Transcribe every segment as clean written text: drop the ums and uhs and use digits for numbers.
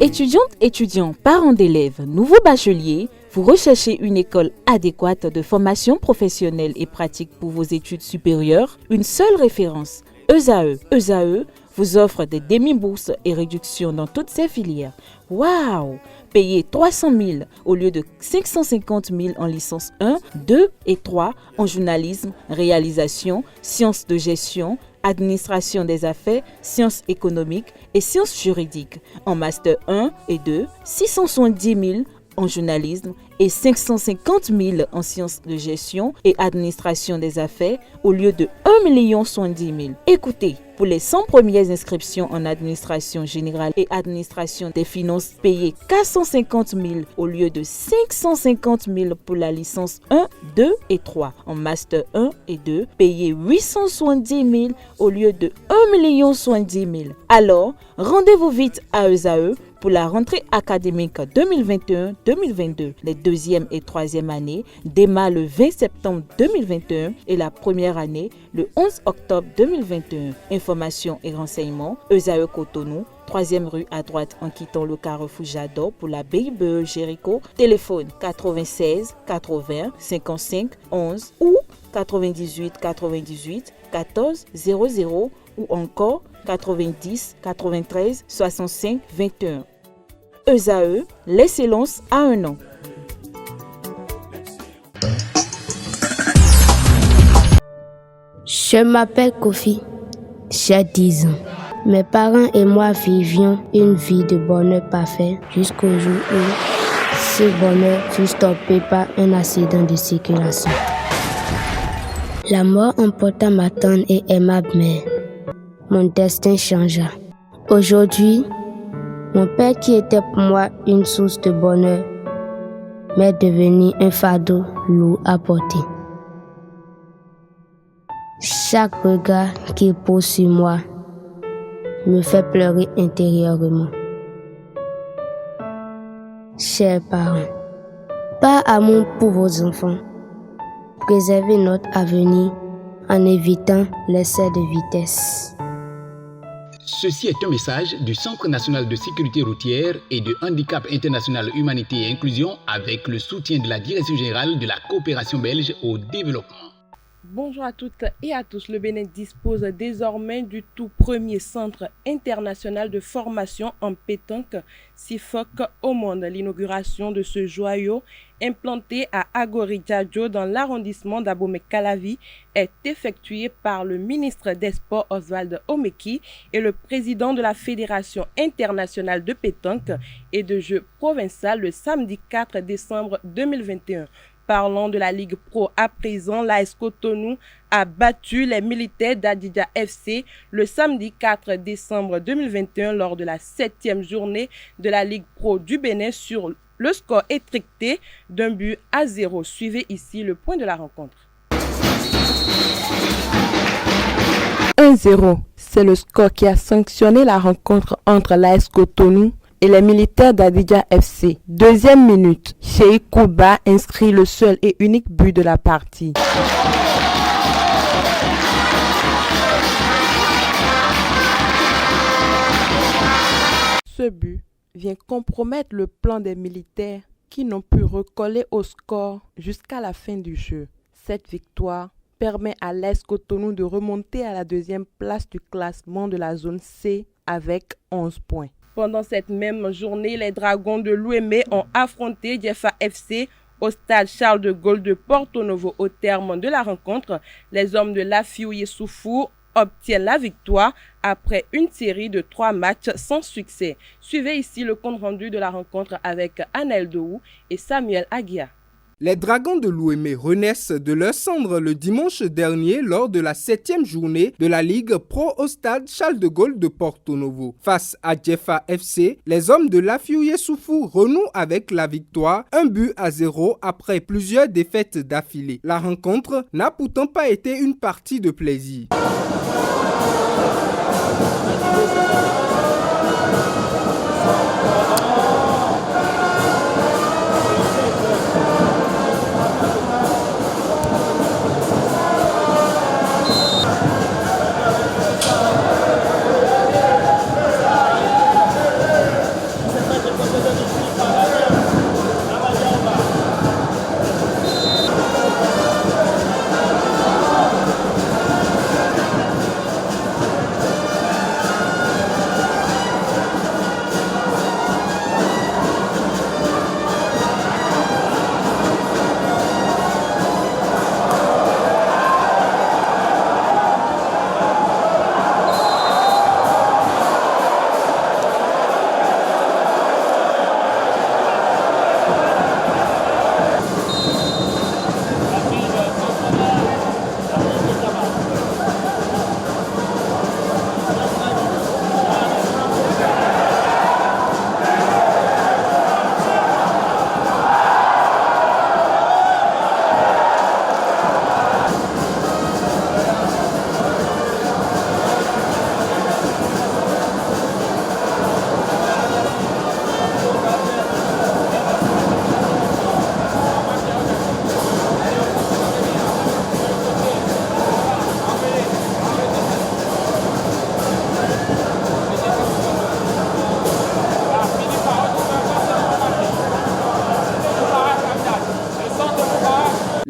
Étudiantes, étudiants, parents d'élèves, nouveaux bacheliers, vous recherchez une école adéquate de formation professionnelle et pratique pour vos études supérieures? Une seule référence, ESAE. ESAE vous offre des demi-bourses et réductions dans toutes ces filières. Waouh! Payez 300 000 au lieu de 550 000 en licence 1, 2 et 3 en journalisme, réalisation, sciences de gestion, administration des affaires, sciences économiques et sciences juridiques. En master 1 et 2, 670 000 en journalisme et 550 000 en sciences de gestion et administration des affaires au lieu de 1 070 000. Écoutez, pour les 100 premières inscriptions en administration générale et administration des finances, payez 450 000 au lieu de 550 000 pour la licence 1, 2 et 3. En master 1 et 2, payez 870 000 au lieu de 1 070 000. Alors, rendez-vous vite à ESAE pour la rentrée académique 2021-2022. Les deuxième et troisième années démarrent le 20 septembre 2021 et la première année le 11 octobre 2021. Informations et renseignements, ESAE Cotonou, 3e rue à droite en quittant le carrefour Jador pour la BIBE Jéricho. Téléphone 96 80 55 11 ou 98 98 14 00 ou encore 90 93 65 21. ESAE, l'excellence à un an. Je m'appelle Kofi, j'ai 10 ans. Mes parents et moi vivions une vie de bonheur parfait jusqu'au jour où ce bonheur fut stoppé par un accident de circulation. La mort emporta ma tendre et aimable mère. Mon destin changea. Aujourd'hui, mon père qui était pour moi une source de bonheur m'est devenu un fardeau lourd à porter. Chaque regard qu'il pose sur moi me fait pleurer intérieurement. Chers parents, par amour pour vos enfants, préservez notre avenir en évitant l'excès de vitesse. Ceci est un message du Centre national de sécurité routière et de handicap international humanité et inclusion avec le soutien de la Direction générale de la coopération belge au développement. Bonjour à toutes et à tous. Le Bénin dispose désormais du tout premier centre international de formation en pétanque CIFOC au monde. L'inauguration de ce joyau implanté à Agori-Djadjo dans l'arrondissement d'Abomey-Calavi est effectuée par le ministre des Sports Oswald Omeki et le président de la Fédération internationale de pétanque et de jeux provincial le samedi 4 décembre 2021. Parlons de la Ligue Pro à présent. L'AS Cotonou a battu les militaires d'Adidja FC le samedi 4 décembre 2021 lors de la 7e journée de la Ligue Pro du Bénin sur le score étriqué d'1-0. Suivez ici le point de la rencontre. 1-0, c'est le score qui a sanctionné la rencontre entre l'AS Cotonou et les militaires d'Adidja FC. Deuxième minute, Cheikh Kouba inscrit le seul et unique but de la partie. Ce but vient compromettre le plan des militaires qui n'ont pu recoller au score jusqu'à la fin du jeu. Cette victoire permet à l'AS Cotonou de remonter à la deuxième place du classement de la zone C avec 11 points. Pendant cette même journée, les Dragons de Louémé ont affronté Djefa FC au stade Charles de Gaulle de Porto Novo. Au terme de la rencontre, les hommes de Lafiou Yessoufou obtiennent la victoire après une série de 3 matchs sans succès. Suivez ici le compte rendu de la rencontre avec Anaël Dohou et Samuel Aguia. Les Dragons de Louémé renaissent de leurs cendres le dimanche dernier lors de la 7e journée de la Ligue Pro au stade Charles de Gaulle de Porto Novo. Face à Djefa FC, les hommes de Lafiou Yessoufou renouent avec la victoire 1-0 après plusieurs défaites d'affilée. La rencontre n'a pourtant pas été une partie de plaisir.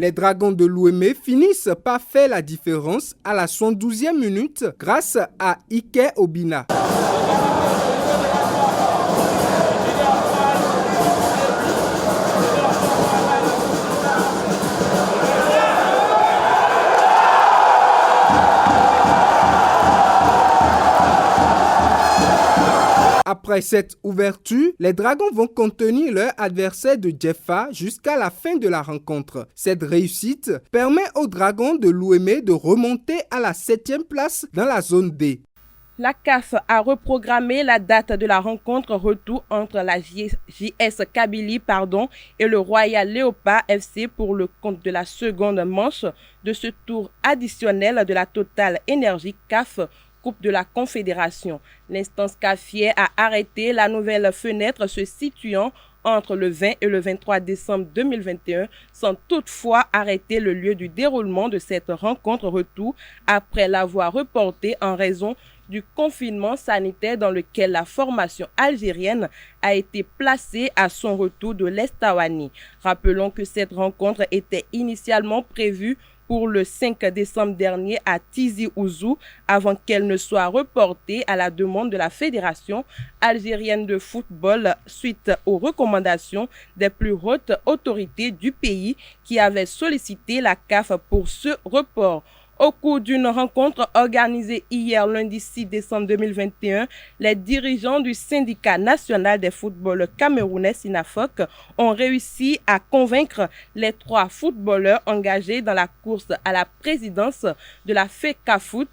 Les Dragons de Louémé finissent par faire la différence à la 72e minute grâce à Ike Obina. Après cette ouverture, les Dragons vont contenir leur adversaire de Djefa jusqu'à la fin de la rencontre. Cette réussite permet aux Dragons de Louémé de remonter à la 7e place dans la zone D. La CAF a reprogrammé la date de la rencontre retour entre la JS Kabylie et le Royal Léopard FC pour le compte de la seconde manche de ce tour additionnel de la Total Energy CAF Coupe de la Confédération. L'instance CAFière a arrêté la nouvelle fenêtre se situant entre le 20 et le 23 décembre 2021 sans toutefois arrêter le lieu du déroulement de cette rencontre retour après l'avoir reportée en raison du confinement sanitaire dans lequel la formation algérienne a été placée à son retour de l'Estaouani. Rappelons que cette rencontre était initialement prévue pour le 5 décembre dernier à Tizi Ouzou avant qu'elle ne soit reportée à la demande de la Fédération algérienne de football suite aux recommandations des plus hautes autorités du pays qui avaient sollicité la CAF pour ce report. Au cours d'une rencontre organisée hier lundi 6 décembre 2021, les dirigeants du syndicat national des footballeurs camerounais SINAFOC ont réussi à convaincre les 3 footballeurs engagés dans la course à la présidence de la FECAFOOT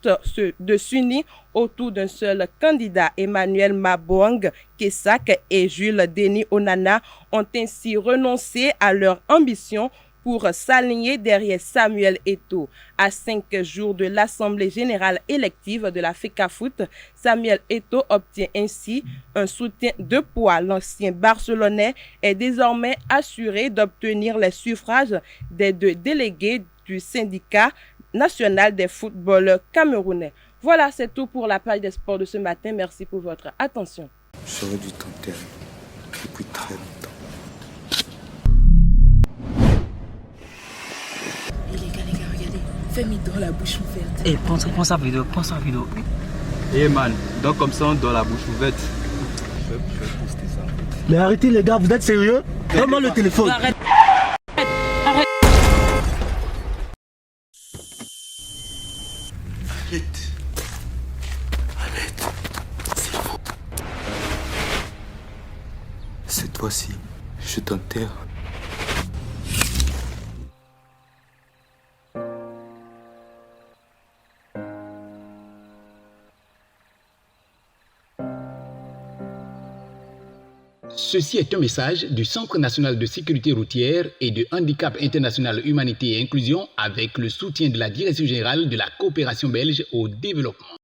de s'unir autour d'un seul candidat. Emmanuel Maboang Kessak et Jules Denis Onana ont ainsi renoncé à leur ambition pour s'aligner derrière Samuel Eto'o. À 5 jours de l'Assemblée générale élective de la FECAFOOT, Samuel Eto'o obtient ainsi un soutien de poids. L'ancien Barcelonais est désormais assuré d'obtenir les suffrages des 2 délégués du syndicat national des footballeurs camerounais. Voilà, c'est tout pour la page des sports de ce matin. Merci pour votre attention. J'aurais dû t'enterrer depuis très longtemps. Fais-moi dans la bouche ouverte. Eh, prends sa vidéo. Eh man, donc comme ça on dans la bouche ouverte. Je vais poster ça. Mais arrêtez les gars, vous êtes sérieux? Donne-moi le téléphone. Arrête. Arrête. C'est faux. Cette fois-ci, je t'enterre. Ceci est un message du Centre national de sécurité routière et de handicap international humanité et inclusion avec le soutien de la Direction générale de la coopération belge au développement.